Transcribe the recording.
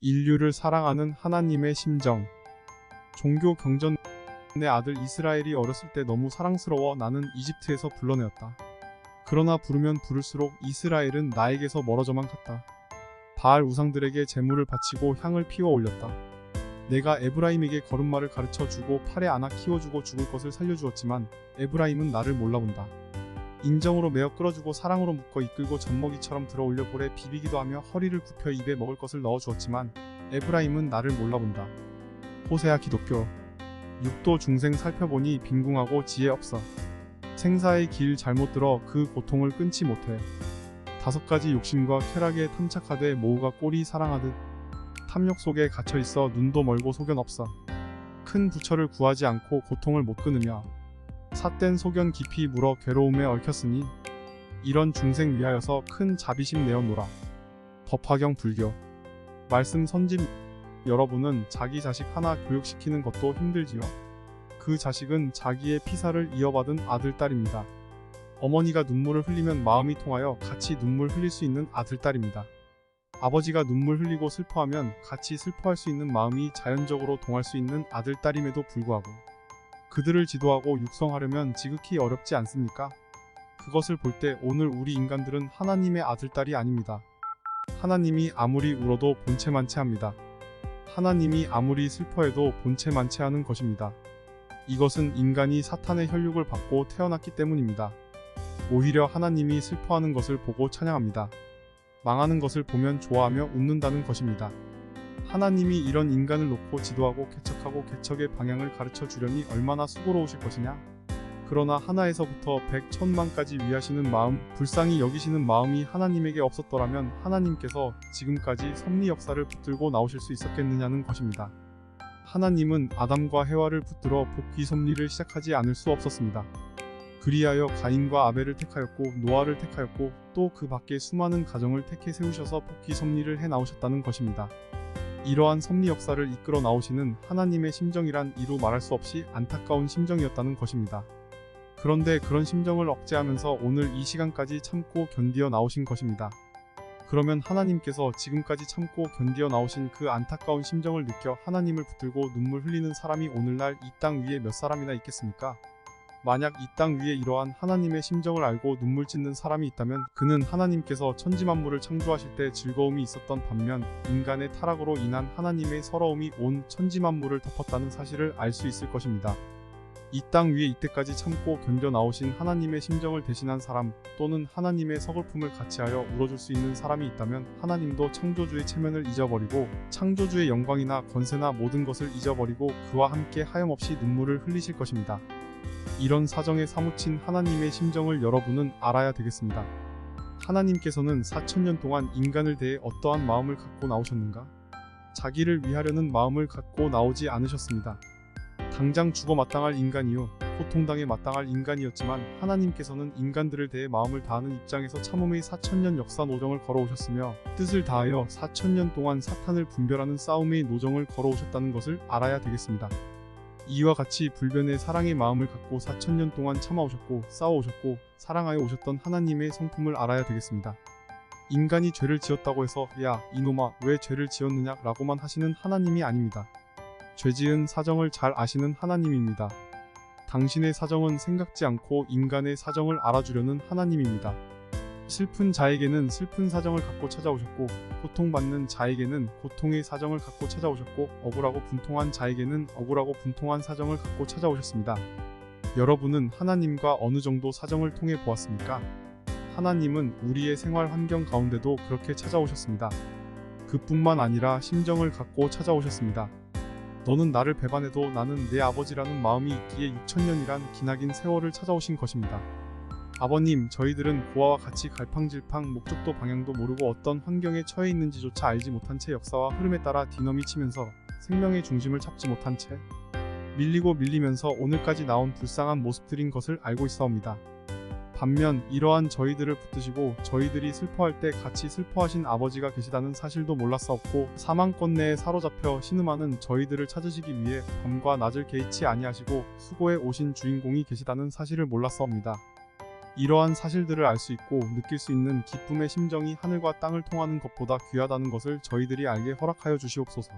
인류를 사랑하는 하나님의 심정. 종교 경전. 내 아들 이스라엘이 어렸을 때 너무 사랑스러워 나는 이집트에서 불러내었다. 그러나 부르면 부를수록 이스라엘은 나에게서 멀어져만 갔다. 바알 우상들에게 제물을 바치고 향을 피워 올렸다. 내가 에브라임에게 걸음마를 가르쳐 주고 팔에 안아 키워주고 죽을 것을 살려주었지만 에브라임은 나를 몰라본다. 인정으로 메어 끌어주고 사랑으로 묶어 이끌고 젖먹이처럼 들어올려 볼에 비비기도 하며 허리를 굽혀 입에 먹을 것을 넣어주었지만 에브라임은 나를 몰라본다. 호세아. 기독교. 육도 중생 살펴보니 빈궁하고 지혜 없어. 생사의 길 잘못 들어 그 고통을 끊지 못해. 5가지 욕심과 쾌락에 탐착하되 모우가 꼬리 사랑하듯 탐욕 속에 갇혀있어 눈도 멀고 소견 없어. 큰 부처를 구하지 않고 고통을 못 끊으며 삿된 소견 깊이 물어 괴로움에 얽혔으니 이런 중생 위하여서 큰 자비심 내어노라. 법화경. 불교. 말씀 선집. 여러분은 자기 자식 하나 교육시키는 것도 힘들지요. 그 자식은 자기의 피사를 이어받은 아들, 딸입니다. 어머니가 눈물을 흘리면 마음이 통하여 같이 눈물 흘릴 수 있는 아들, 딸입니다. 아버지가 눈물 흘리고 슬퍼하면 같이 슬퍼할 수 있는 마음이 자연적으로 통할 수 있는 아들, 딸임에도 불구하고 그들을 지도하고 육성하려면 지극히 어렵지 않습니까? 그것을 볼 때 오늘 우리 인간들은 하나님의 아들, 딸이 아닙니다. 하나님이 아무리 울어도 본체만체합니다. 하나님이 아무리 슬퍼해도 본체만체하는 것입니다. 이것은 인간이 사탄의 혈육을 받고 태어났기 때문입니다. 오히려 하나님이 슬퍼하는 것을 보고 찬양합니다. 망하는 것을 보면 좋아하며 웃는다는 것입니다. 하나님이 이런 인간을 놓고 지도하고 개척하고 개척의 방향을 가르쳐 주려니 얼마나 수고로우실 것이냐. 그러나 하나에서부터 100, 1000만까지 위하시는 마음, 불쌍히 여기시는 마음이 하나님에게 없었더라면 하나님께서 지금까지 섭리 역사를 붙들고 나오실 수 있었겠느냐는 것입니다. 하나님은 아담과 해와를 붙들어 복귀 섭리를 시작하지 않을 수 없었습니다. 그리하여 가인과 아벨을 택하였고 노아를 택하였고 또 그 밖에 수많은 가정을 택해 세우셔서 복귀 섭리를 해 나오셨다는 것입니다. 이러한 섭리 역사를 이끌어 나오시는 하나님의 심정이란 이루 말할 수 없이 안타까운 심정이었다는 것입니다. 그런데 그런 심정을 억제하면서 오늘 이 시간까지 참고 견디어 나오신 것입니다. 그러면 하나님께서 지금까지 참고 견디어 나오신 그 안타까운 심정을 느껴 하나님을 붙들고 눈물 흘리는 사람이 오늘날 이 땅 위에 몇 사람이나 있겠습니까? 만약 이 땅 위에 이러한 하나님의 심정을 알고 눈물 짓는 사람이 있다면 그는 하나님께서 천지만물을 창조하실 때 즐거움이 있었던 반면 인간의 타락으로 인한 하나님의 서러움이 온 천지만물을 덮었다는 사실을 알 수 있을 것입니다. 이 땅 위에 이때까지 참고 견뎌 나오신 하나님의 심정을 대신한 사람 또는 하나님의 서글픔을 같이하여 울어줄 수 있는 사람이 있다면 하나님도 창조주의 체면을 잊어버리고 창조주의 영광이나 권세나 모든 것을 잊어버리고 그와 함께 하염없이 눈물을 흘리실 것입니다. 이런 사정에 사무친 하나님의 심정을 여러분은 알아야 되겠습니다. 하나님께서는 4000년 동안 인간을 대해 어떠한 마음을 갖고 나오셨는가? 자기를 위하려는 마음을 갖고 나오지 않으셨습니다. 당장 죽어 마땅할 인간이요 고통당해 마땅할 인간이었지만 하나님께서는 인간들을 대해 마음을 다하는 입장에서 참음의 4000년 역사 노정을 걸어오셨으며 뜻을 다하여 4000년 동안 사탄을 분별하는 싸움의 노정을 걸어오셨다는 것을 알아야 되겠습니다. 이와 같이 불변의 사랑의 마음을 갖고 4000년 동안 참아오셨고 싸워오셨고 사랑하여 오셨던 하나님의 성품을 알아야 되겠습니다. 인간이 죄를 지었다고 해서 야 이놈아 왜 죄를 지었느냐 라고만 하시는 하나님이 아닙니다. 죄지은 사정을 잘 아시는 하나님입니다. 당신의 사정은 생각지 않고 인간의 사정을 알아주려는 하나님입니다. 슬픈 자에게는 슬픈 사정을 갖고 찾아오셨고 고통받는 자에게는 고통의 사정을 갖고 찾아오셨고 억울하고 분통한 자에게는 억울하고 분통한 사정을 갖고 찾아오셨습니다. 여러분은 하나님과 어느 정도 사정을 통해 보았습니까? 하나님은 우리의 생활 환경 가운데도 그렇게 찾아오셨습니다. 그뿐만 아니라 심정을 갖고 찾아오셨습니다. 너는 나를 배반해도 나는 내 아버지라는 마음이 있기에 6000년이란 기나긴 세월을 찾아오신 것입니다. 아버님, 저희들은 고아와 같이 갈팡질팡 목적도 방향도 모르고 어떤 환경에 처해 있는지조차 알지 못한 채 역사와 흐름에 따라 뒤넘이치면서 생명의 중심을 잡지 못한 채 밀리고 밀리면서 오늘까지 나온 불쌍한 모습들인 것을 알고 있사옵니다. 반면 이러한 저희들을 붙드시고 저희들이 슬퍼할 때 같이 슬퍼하신 아버지가 계시다는 사실도 몰랐사옵고 사망권 내에 사로잡혀 신음하는 저희들을 찾으시기 위해 밤과 낮을 개의치 아니하시고 수고해 오신 주인공이 계시다는 사실을 몰랐사옵니다. 이러한 사실들을 알 수 있고 느낄 수 있는 기쁨의 심정이 하늘과 땅을 통하는 것보다 귀하다는 것을 저희들이 알게 허락하여 주시옵소서.